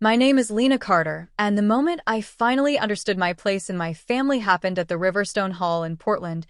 My name is Lena Carter, and the moment I finally understood my place in my family happened at the Riverstone Hall in Portland,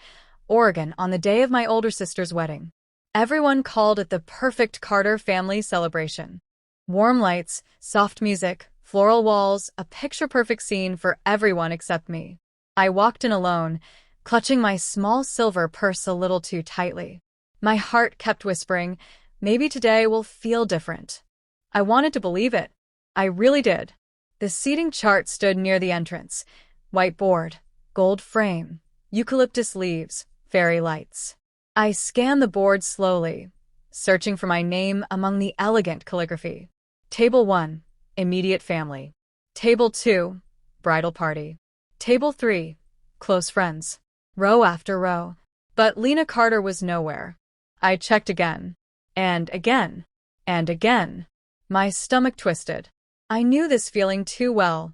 Oregon, on the day of my older sister's wedding. Everyone called it the perfect Carter family celebration. Warm lights, soft music, floral walls, a picture-perfect scene for everyone except me. I walked in alone, clutching my small silver purse a little too tightly. My heart kept whispering, maybe today will feel different. I wanted to believe it. I really did. The seating chart stood near the entrance. White board, gold frame, eucalyptus leaves, fairy lights. I scanned the board slowly, searching for my name among the elegant calligraphy. Table 1, immediate family. Table 2, bridal party. Table 3, close friends. Row after row. But Lena Carter was nowhere. I checked again, and again, and again. My stomach twisted. I knew this feeling too well.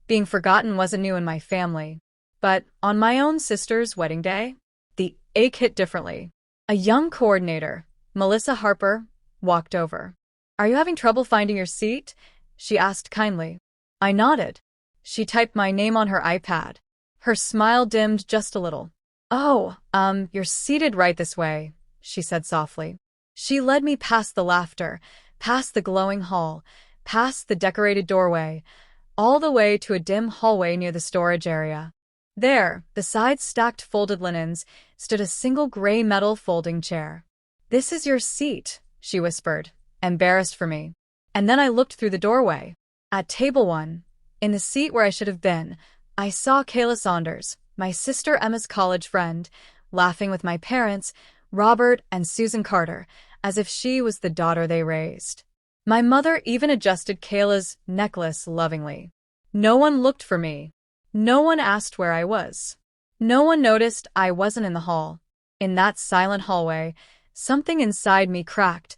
Being forgotten wasn't new in my family. But on my own sister's wedding day, the ache hit differently. A young coordinator, Melissa Harper, walked over. "Are you having trouble finding your seat?" she asked kindly. I nodded. She typed my name on her iPad. Her smile dimmed just a little. "Oh, you're seated right this way," she said softly. She led me past the laughter, past the glowing hall, past the decorated doorway, all the way to a dim hallway near the storage area. There, beside stacked folded linens, stood a single gray metal folding chair. "This is your seat," she whispered, embarrassed for me. And then I looked through the doorway. At table 1, in the seat where I should have been, I saw Kayla Saunders, my sister Emma's college friend, laughing with my parents, Robert and Susan Carter, as if she was the daughter they raised. My mother even adjusted Kayla's necklace lovingly. No one looked for me. No one asked where I was. No one noticed I wasn't in the hall. In that silent hallway, something inside me cracked,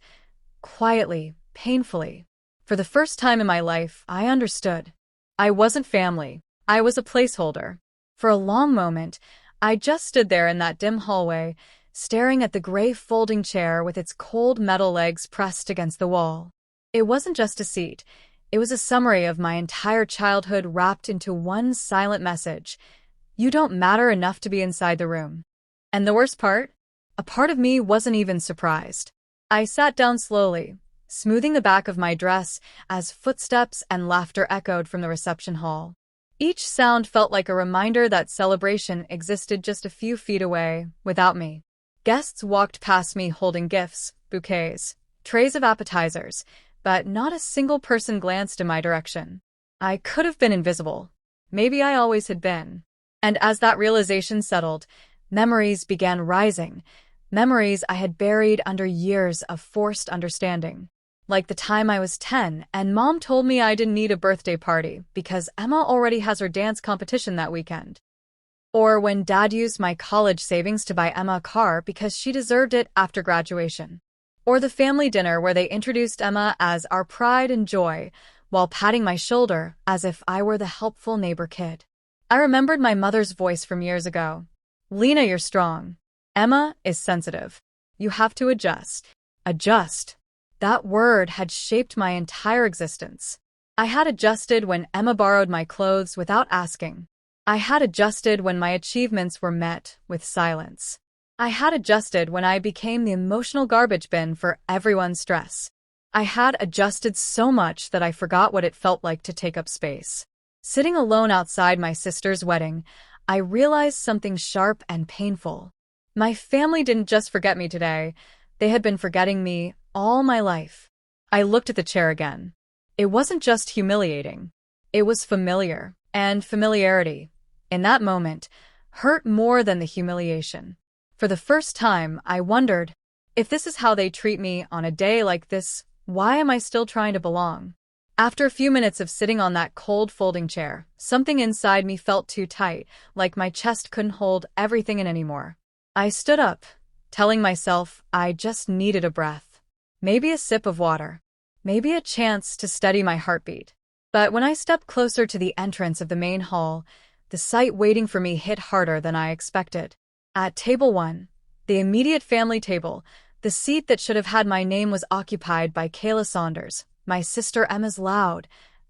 quietly, painfully. For the first time in my life, I understood. I wasn't family. I was a placeholder. For a long moment, I just stood there in that dim hallway, staring at the gray folding chair with its cold metal legs pressed against the wall. It wasn't just a seat. It was a summary of my entire childhood wrapped into one silent message. You don't matter enough to be inside the room. And the worst part? A part of me wasn't even surprised. I sat down slowly, smoothing the back of my dress as footsteps and laughter echoed from the reception hall. Each sound felt like a reminder that celebration existed just a few feet away, without me. Guests walked past me holding gifts, bouquets, trays of appetizers, but not a single person glanced in my direction. I could have been invisible. Maybe I always had been. And as that realization settled, memories began rising, memories I had buried under years of forced understanding. Like the time I was 10 and Mom told me I didn't need a birthday party because Emma already has her dance competition that weekend. Or when Dad used my college savings to buy Emma a car because she deserved it after graduation. Or the family dinner where they introduced Emma as our pride and joy, while patting my shoulder as if I were the helpful neighbor kid. I remembered my mother's voice from years ago. "Lena, you're strong. Emma is sensitive. You have to adjust." Adjust. That word had shaped my entire existence. I had adjusted when Emma borrowed my clothes without asking. I had adjusted when my achievements were met with silence. I had adjusted when I became the emotional garbage bin for everyone's stress. I had adjusted so much that I forgot what it felt like to take up space. Sitting alone outside my sister's wedding, I realized something sharp and painful. My family didn't just forget me today. They had been forgetting me all my life. I looked at the chair again. It wasn't just humiliating. It was familiar, and familiarity, in that moment, hurt more than the humiliation. For the first time, I wondered, if this is how they treat me on a day like this, why am I still trying to belong? After a few minutes of sitting on that cold folding chair, something inside me felt too tight, like my chest couldn't hold everything in anymore. I stood up, telling myself I just needed a breath. Maybe a sip of water. Maybe a chance to steady my heartbeat. But when I stepped closer to the entrance of the main hall, the sight waiting for me hit harder than I expected. At table 1, the immediate family table, the seat that should have had my name was occupied by Kayla Saunders, my sister Emma's loud,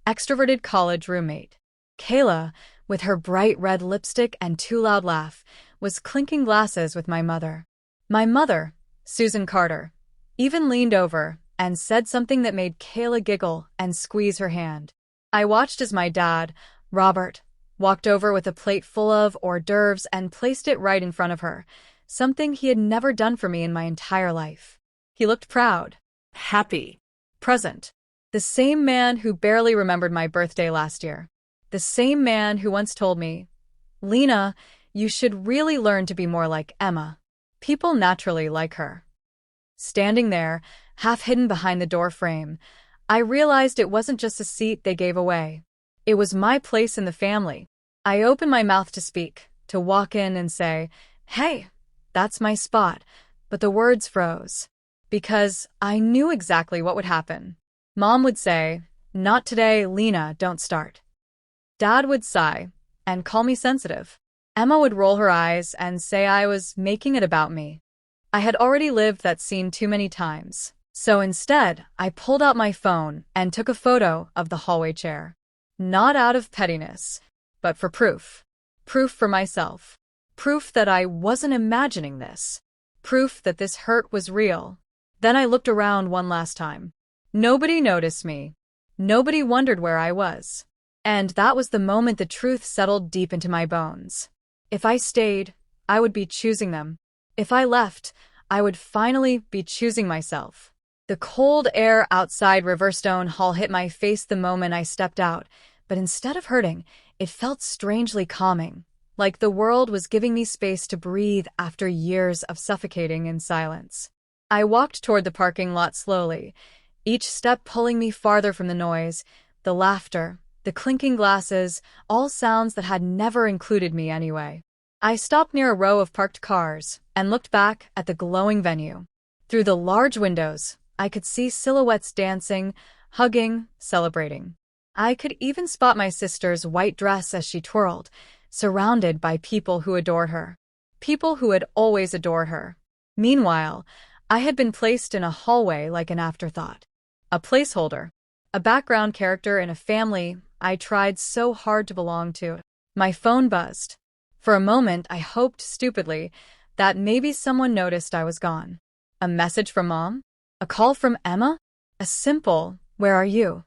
extroverted college roommate. Kayla, with her bright red lipstick and too loud laugh, was clinking glasses with my mother. My mother, Susan Carter, even leaned over and said something that made Kayla giggle and squeeze her hand. I watched as my dad, Robert, walked over with a plate full of hors d'oeuvres and placed it right in front of her, something he had never done for me in my entire life. He looked proud, happy, present. The same man who barely remembered my birthday last year. The same man who once told me, "Lena, you should really learn to be more like Emma. People naturally like her." Standing there, half hidden behind the door frame, I realized it wasn't just a seat they gave away. It was my place in the family. I opened my mouth to speak, to walk in and say, "Hey, that's my spot," but the words froze. Because I knew exactly what would happen. Mom would say, "Not today, Lena, don't start." Dad would sigh and call me sensitive. Emma would roll her eyes and say I was making it about me. I had already lived that scene too many times. So instead, I pulled out my phone and took a photo of the hallway chair. Not out of pettiness, but for proof. Proof for myself. Proof that I wasn't imagining this. Proof that this hurt was real. Then I looked around one last time. Nobody noticed me. Nobody wondered where I was. And that was the moment the truth settled deep into my bones. If I stayed, I would be choosing them. If I left, I would finally be choosing myself. The cold air outside Riverstone Hall hit my face the moment I stepped out, but instead of hurting, it felt strangely calming, like the world was giving me space to breathe after years of suffocating in silence. I walked toward the parking lot slowly, each step pulling me farther from the noise, the laughter, the clinking glasses, all sounds that had never included me anyway. I stopped near a row of parked cars and looked back at the glowing venue. Through the large windows, I could see silhouettes dancing, hugging, celebrating. I could even spot my sister's white dress as she twirled, surrounded by people who adored her. People who had always adored her. Meanwhile, I had been placed in a hallway like an afterthought. A placeholder. A background character in a family I tried so hard to belong to. My phone buzzed. For a moment, I hoped stupidly that maybe someone noticed I was gone. A message from Mom? A call from Emma? A simple, "Where are you?"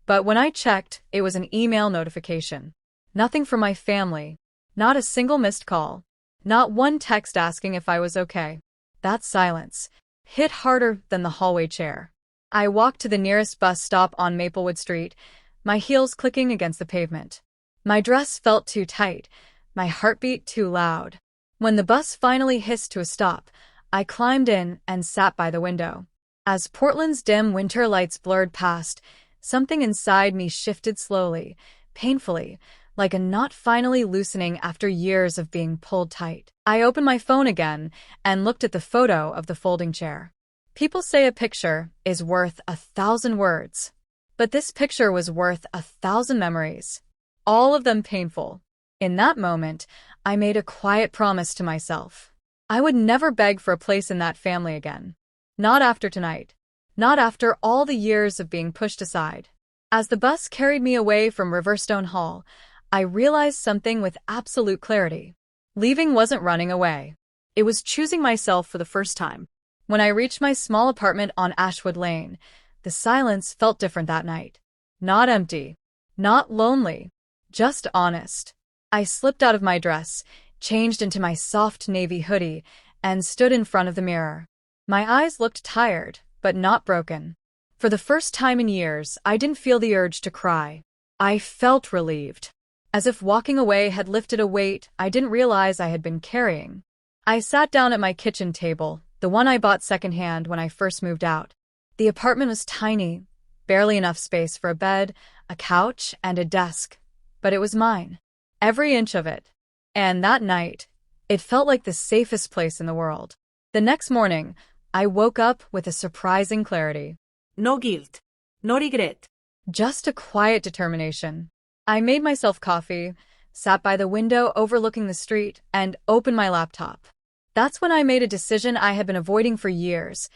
But when I checked, it was an email notification. Nothing from my family. Not a single missed call. Not one text asking if I was okay. That silence hit harder than the hallway chair. I walked to the nearest bus stop on Maplewood Street, my heels clicking against the pavement. My dress felt too tight, my heartbeat too loud. When the bus finally hissed to a stop, I climbed in and sat by the window. As Portland's dim winter lights blurred past, something inside me shifted slowly, painfully, like a knot finally loosening after years of being pulled tight. I opened my phone again and looked at the photo of the folding chair. People say a picture is worth 1,000 words. But this picture was worth 1,000 memories. All of them painful. In that moment, I made a quiet promise to myself. I would never beg for a place in that family again. Not after tonight. Not after all the years of being pushed aside. As the bus carried me away from Riverstone Hall, I realized something with absolute clarity. Leaving wasn't running away. It was choosing myself for the first time. When I reached my small apartment on Ashwood Lane, the silence felt different that night. Not empty. Not lonely. Just honest. I slipped out of my dress, changed into my soft navy hoodie, and stood in front of the mirror. My eyes looked tired, but not broken. For the first time in years, I didn't feel the urge to cry. I felt relieved. As if walking away had lifted a weight I didn't realize I had been carrying. I sat down at my kitchen table, the one I bought secondhand when I first moved out. The apartment was tiny, barely enough space for a bed, a couch, and a desk. But it was mine. Every inch of it. And that night, it felt like the safest place in the world. The next morning, I woke up with a surprising clarity. No guilt. No regret. Just a quiet determination. I made myself coffee, sat by the window overlooking the street, and opened my laptop. That's when I made a decision I had been avoiding for years.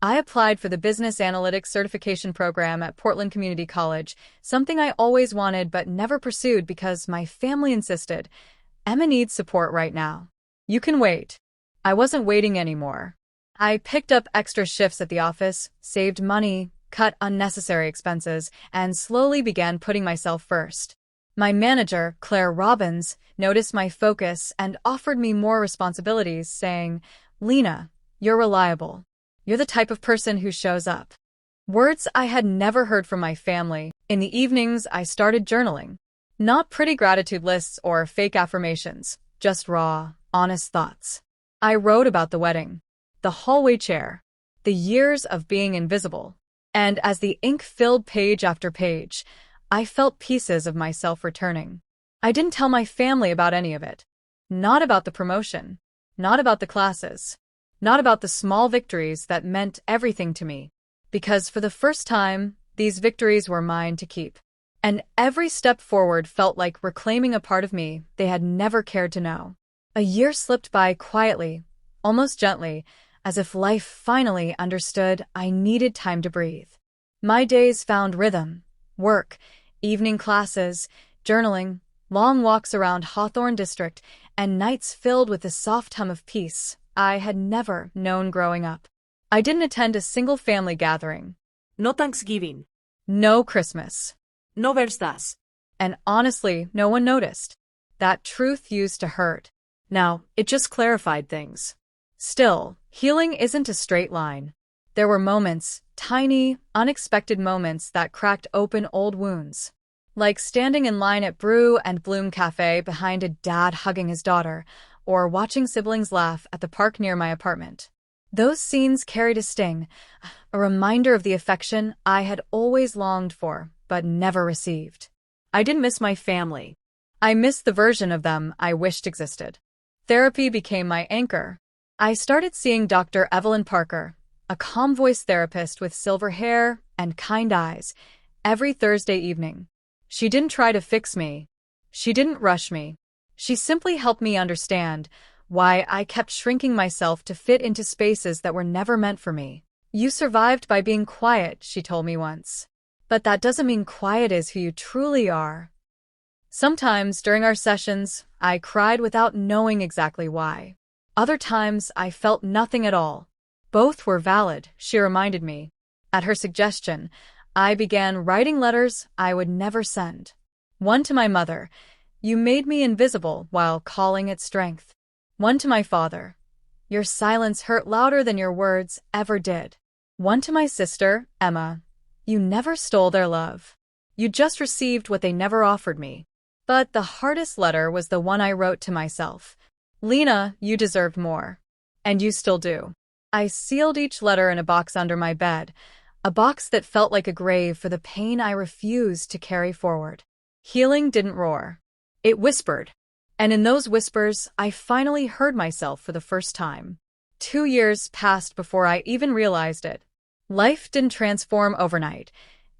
I applied for the Business Analytics Certification program at Portland Community College, something I always wanted but never pursued because my family insisted. Emma needs support right now. You can wait. I wasn't waiting anymore. I picked up extra shifts at the office, saved money, cut unnecessary expenses, and slowly began putting myself first. My manager, Claire Robbins, noticed my focus and offered me more responsibilities, saying, "Lena, you're reliable. You're the type of person who shows up." Words I had never heard from my family. In the evenings, I started journaling. Not pretty gratitude lists or fake affirmations, just raw, honest thoughts. I wrote about the wedding, the hallway chair, the years of being invisible. And as the ink filled page after page, I felt pieces of myself returning. I didn't tell my family about any of it. Not about the promotion. Not about the classes. Not about the small victories that meant everything to me. Because for the first time, these victories were mine to keep. And every step forward felt like reclaiming a part of me they had never cared to know. A year slipped by quietly, almost gently, as if life finally understood I needed time to breathe. My days found rhythm: work, evening classes, journaling, long walks around Hawthorne District, and nights filled with the soft hum of peace I had never known growing up. I didn't attend a single family gathering. No Thanksgiving. No Christmas. No Verstas. And honestly, no one noticed. That truth used to hurt. Now, it just clarified things. Still, healing isn't a straight line. There were moments, tiny, unexpected moments that cracked open old wounds. Like standing in line at Brew and Bloom Cafe behind a dad hugging his daughter, or watching siblings laugh at the park near my apartment. Those scenes carried a sting, a reminder of the affection I had always longed for, but never received. I didn't miss my family. I missed the version of them I wished existed. Therapy became my anchor. I started seeing Dr. Evelyn Parker, a calm-voiced therapist with silver hair and kind eyes, every Thursday evening. She didn't try to fix me. She didn't rush me. She simply helped me understand why I kept shrinking myself to fit into spaces that were never meant for me. "You survived by being quiet," she told me once. But that doesn't mean quiet is who you truly are. Sometimes during our sessions, I cried without knowing exactly why. Other times, I felt nothing at all. Both were valid, she reminded me. At her suggestion, I began writing letters I would never send. One to my mother: "You made me invisible while calling it strength." One to my father: "Your silence hurt louder than your words ever did." One to my sister, Emma: "You never stole their love. You just received what they never offered me." But the hardest letter was the one I wrote to myself. "Lena, you deserved more. And you still do." I sealed each letter in a box under my bed, a box that felt like a grave for the pain I refused to carry forward. Healing didn't roar. It whispered. And in those whispers, I finally heard myself for the first time. 2 years passed before I even realized it. Life didn't transform overnight.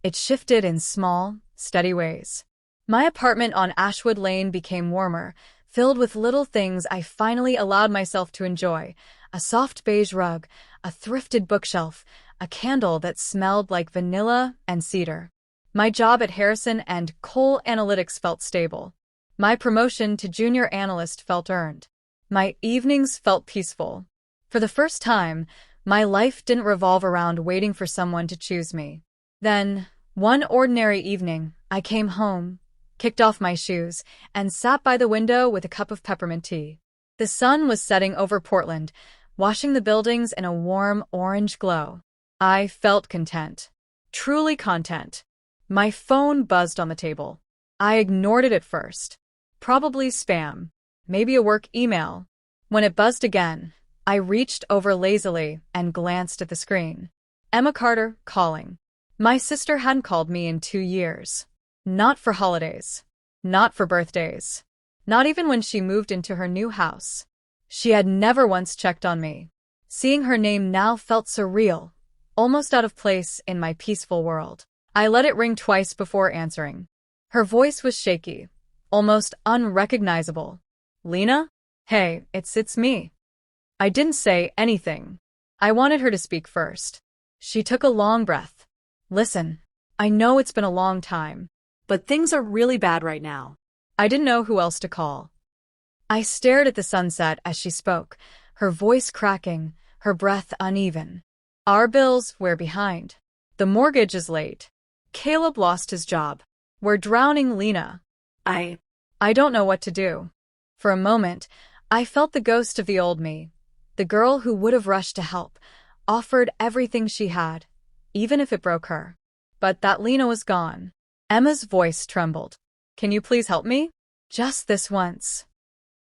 It shifted in small, steady ways. My apartment on Ashwood Lane became warmer, filled with little things I finally allowed myself to enjoy: a soft beige rug, a thrifted bookshelf, a candle that smelled like vanilla and cedar. My job at Harrison and Cole Analytics felt stable. My promotion to junior analyst felt earned. My evenings felt peaceful. For the first time, my life didn't revolve around waiting for someone to choose me. Then, one ordinary evening, I came home, kicked off my shoes, and sat by the window with a cup of peppermint tea. The sun was setting over Portland, washing the buildings in a warm orange glow. I felt content. Truly content. My phone buzzed on the table. I ignored it at first. Probably spam. Maybe a work email. When it buzzed again, I reached over lazily and glanced at the screen. Emma Carter calling. My sister hadn't called me in 2 years. Not for holidays. Not for birthdays. Not even when she moved into her new house. She had never once checked on me. Seeing her name now felt surreal, almost out of place in my peaceful world. I let it ring twice before answering. Her voice was shaky, almost unrecognizable. "Lena? Hey, it's me." I didn't say anything. I wanted her to speak first. She took a long breath. Listen, I know it's been a long time. But things are really bad right now. I didn't know who else to call. I stared at the sunset as she spoke, her voice cracking, her breath uneven. Our bills, we're behind. The mortgage is late. Caleb lost his job. We're drowning Lena. I don't know what to do. For a moment, I felt the ghost of the old me, the girl who would have rushed to help, offered everything she had, even if it broke her. But that Lena was gone. Emma's voice trembled. Can you please help me? Just this once.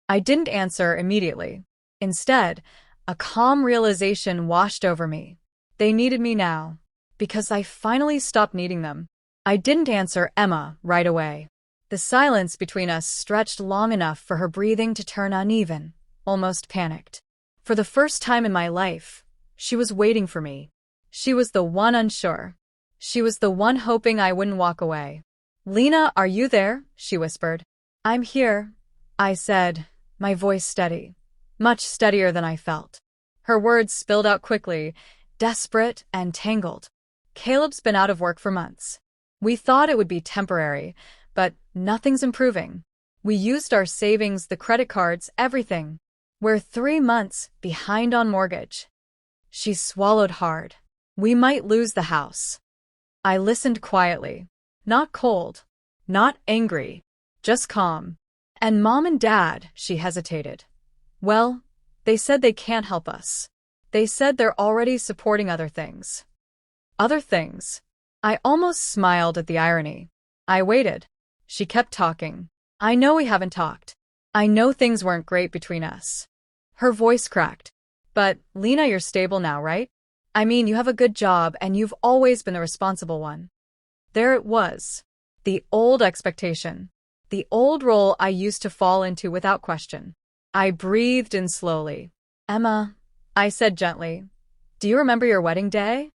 I didn't answer immediately. Instead, a calm realization washed over me. They needed me now, because I finally stopped needing them. I didn't answer Emma right away. The silence between us stretched long enough for her breathing to turn uneven, almost panicked. For the first time in my life, she was waiting for me. She was the one unsure. She was the one hoping I wouldn't walk away. Lena, are you there? She whispered. I'm here, I said, my voice steady, much steadier than I felt. Her words spilled out quickly, desperate and tangled. Caleb's been out of work for months. We thought it would be temporary, but nothing's improving. We used our savings, the credit cards, everything. We're 3 months behind on mortgage. She swallowed hard. We might lose the house. I listened quietly. Not cold. Not angry. Just calm. And Mom and Dad, she hesitated. Well, they said they can't help us. They said they're already supporting other things. Other things. I almost smiled at the irony. I waited. She kept talking. I know we haven't talked. I know things weren't great between us. Her voice cracked. But, Lena, you're stable now, right? I mean, you have a good job and you've always been the responsible one. There it was. The old expectation. The old role I used to fall into without question. I breathed in slowly. Emma, I said gently, do you remember your wedding day?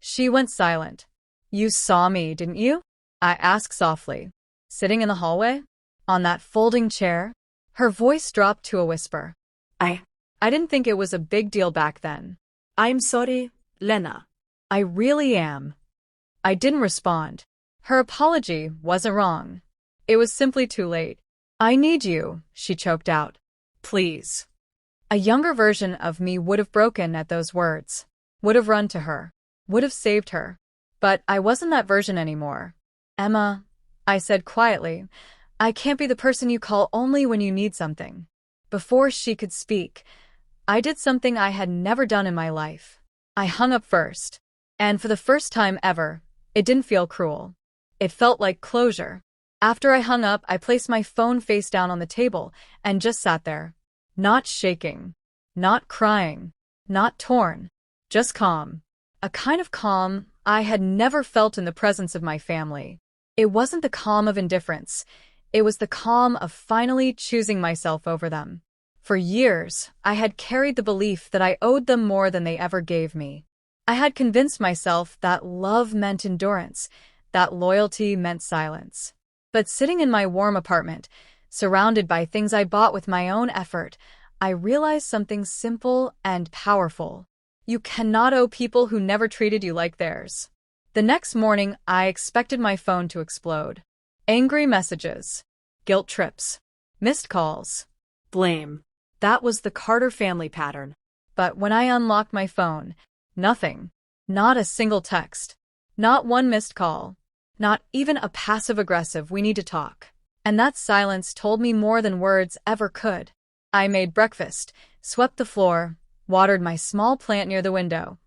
She went silent. You saw me, didn't you? I asked softly. Sitting in the hallway? On that folding chair? Her voice dropped to a whisper. I didn't think it was a big deal back then. I'm sorry, Lena. I really am. I didn't respond. Her apology wasn't wrong. It was simply too late. I need you, she choked out. Please. A younger version of me would have broken at those words, would have run to her, would have saved her. But I wasn't that version anymore. Emma, I said quietly, I can't be the person you call only when you need something. Before she could speak, I did something I had never done in my life. I hung up first. And for the first time ever, it didn't feel cruel. It felt like closure. After I hung up, I placed my phone face down on the table and just sat there. Not shaking. Not crying. Not torn. Just calm. A kind of calm I had never felt in the presence of my family. It wasn't the calm of indifference. It was the calm of finally choosing myself over them. For years, I had carried the belief that I owed them more than they ever gave me. I had convinced myself that love meant endurance, that loyalty meant silence. But sitting in my warm apartment, surrounded by things I bought with my own effort, I realized something simple and powerful. You cannot owe people who never treated you like theirs. The next morning, I expected my phone to explode. Angry messages, guilt trips, missed calls, Blame. That was the Carter family pattern. But when I unlocked my phone, nothing. Not a single text. Not one missed call. Not even a passive-aggressive "we need to talk." And that silence told me more than words ever could. I made breakfast, swept the floor, watered my small plant near the window,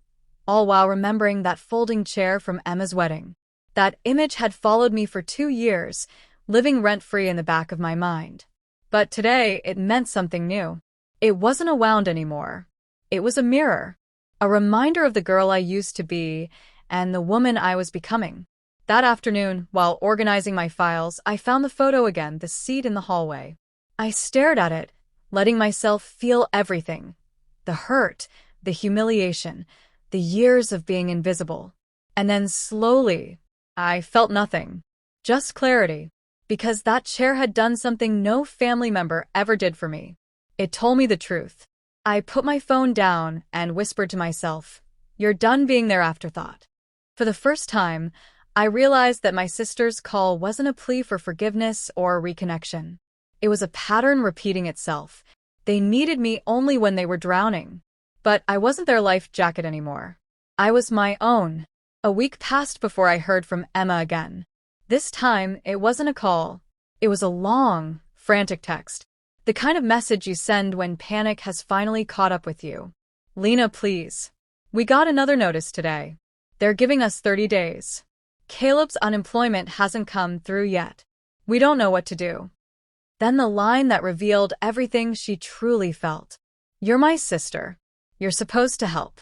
all while remembering that folding chair from Emma's wedding. That image had followed me for 2 years, living rent-free in the back of my mind. But today, it meant something new. It wasn't a wound anymore. It was a mirror. A reminder of the girl I used to be and the woman I was becoming. That afternoon, while organizing my files, I found the photo again, the seat in the hallway. I stared at it, letting myself feel everything. The hurt, the humiliation, the years of being invisible. And then slowly, I felt nothing. Just clarity. Because that chair had done something no family member ever did for me. It told me the truth. I put my phone down and whispered to myself, You're done being their afterthought. For the first time, I realized that my sister's call wasn't a plea for forgiveness or reconnection. It was a pattern repeating itself. They needed me only when they were drowning. But I wasn't their life jacket anymore. I was my own. A week passed before I heard from Emma again. This time, it wasn't a call. It was a long, frantic text. The kind of message you send when panic has finally caught up with you. Lena, please. We got another notice today. They're giving us 30 days. Caleb's unemployment hasn't come through yet. We don't know what to do. Then the line that revealed everything she truly felt. You're my sister. You're supposed to help.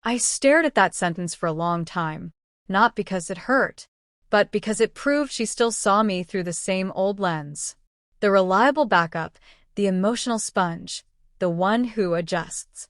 I stared at that sentence for a long time, not because it hurt, but because it proved she still saw me through the same old lens. The reliable backup, the emotional sponge, the one who adjusts.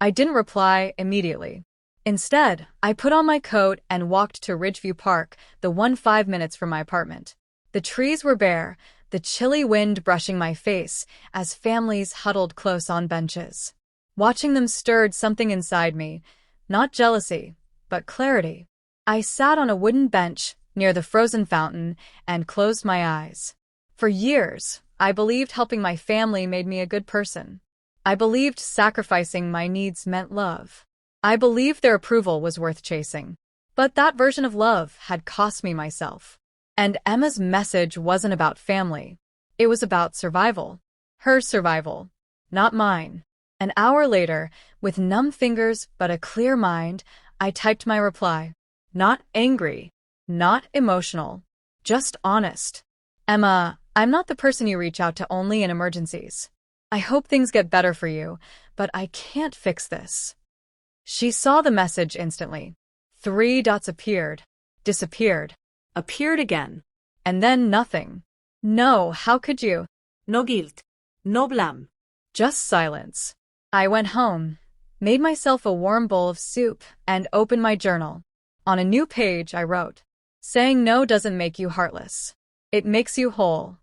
I didn't reply immediately. Instead, I put on my coat and walked to Ridgeview Park, the one 5 minutes from my apartment. The trees were bare, the chilly wind brushing my face as families huddled close on benches. Watching them stirred something inside me, not jealousy, but clarity. I sat on a wooden bench near the frozen fountain and closed my eyes. For years, I believed helping my family made me a good person. I believed sacrificing my needs meant love. I believed their approval was worth chasing. But that version of love had cost me myself. And Emma's message wasn't about family. It was about survival. Her survival, not mine. An hour later, with numb fingers but a clear mind, I typed my reply. Not angry, not emotional, just honest. Emma, I'm not the person you reach out to only in emergencies. I hope things get better for you, but I can't fix this. She saw the message instantly. 3 dots appeared, disappeared, Appeared again. and then nothing. No, how could you? No guilt. No blame. Just silence. I went home, made myself a warm bowl of soup, and opened my journal. On a new page, I wrote, saying no doesn't make you heartless. It makes you whole.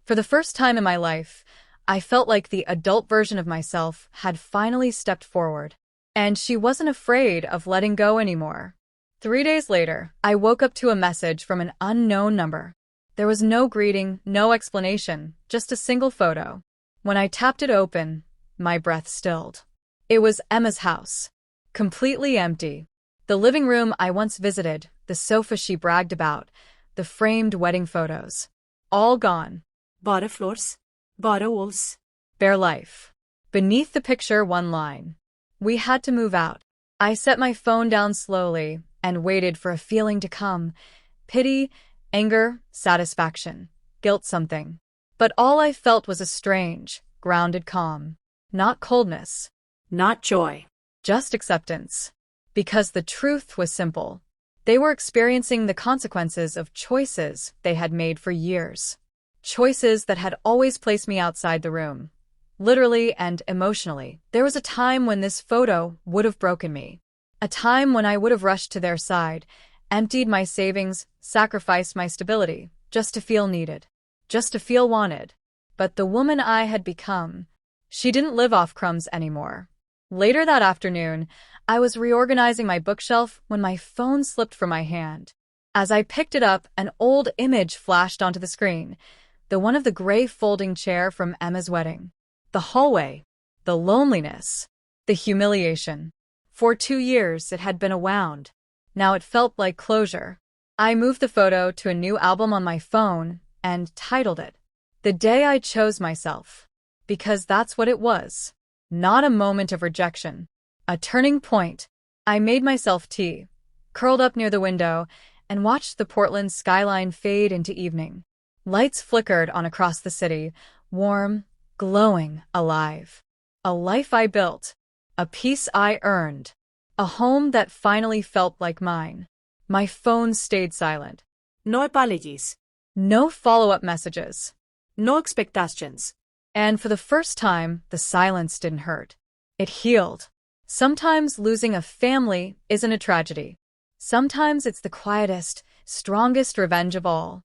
For the first time in my life, I felt like the adult version of myself had finally stepped forward. And she wasn't afraid of letting go anymore. 3 days later, I woke up to a message from an unknown number. There was no greeting, no explanation, just a single photo. When I tapped it open, my breath stilled. It was Emma's house. Completely empty. The living room I once visited, the sofa she bragged about, the framed wedding photos. All gone. Bare floors. Bare walls. Bare life. Beneath the picture, one line. We had to move out. I set my phone down slowly and waited for a feeling to come. Pity, anger, satisfaction, guilt something. But all I felt was a strange, grounded calm. Not coldness. Not joy. Just acceptance. Because the truth was simple. They were experiencing the consequences of choices they had made for years. Choices that had always placed me outside the room. Literally and emotionally, there was a time when this photo would have broken me. A time when I would have rushed to their side, emptied my savings, sacrificed my stability, just to feel needed, just to feel wanted. But the woman I had become, she didn't live off crumbs anymore. Later that afternoon, I was reorganizing my bookshelf when my phone slipped from my hand. As I picked it up, an old image flashed onto the screen, the one of the gray folding chair from Emma's wedding. The hallway, the loneliness, the humiliation. For 2 years it had been a wound. Now it felt like closure. I moved the photo to a new album on my phone and titled it, The Day I Chose Myself. Because that's what it was. Not a moment of rejection. A turning point. I made myself tea, curled up near the window, and watched the Portland skyline fade into evening. Lights flickered on across the city, warm, glowing, alive. A life I built. A peace I earned. A home that finally felt like mine. My phone stayed silent. No apologies. No follow-up messages. No expectations. And for the first time, the silence didn't hurt. It healed. Sometimes losing a family isn't a tragedy. Sometimes it's the quietest, strongest revenge of all.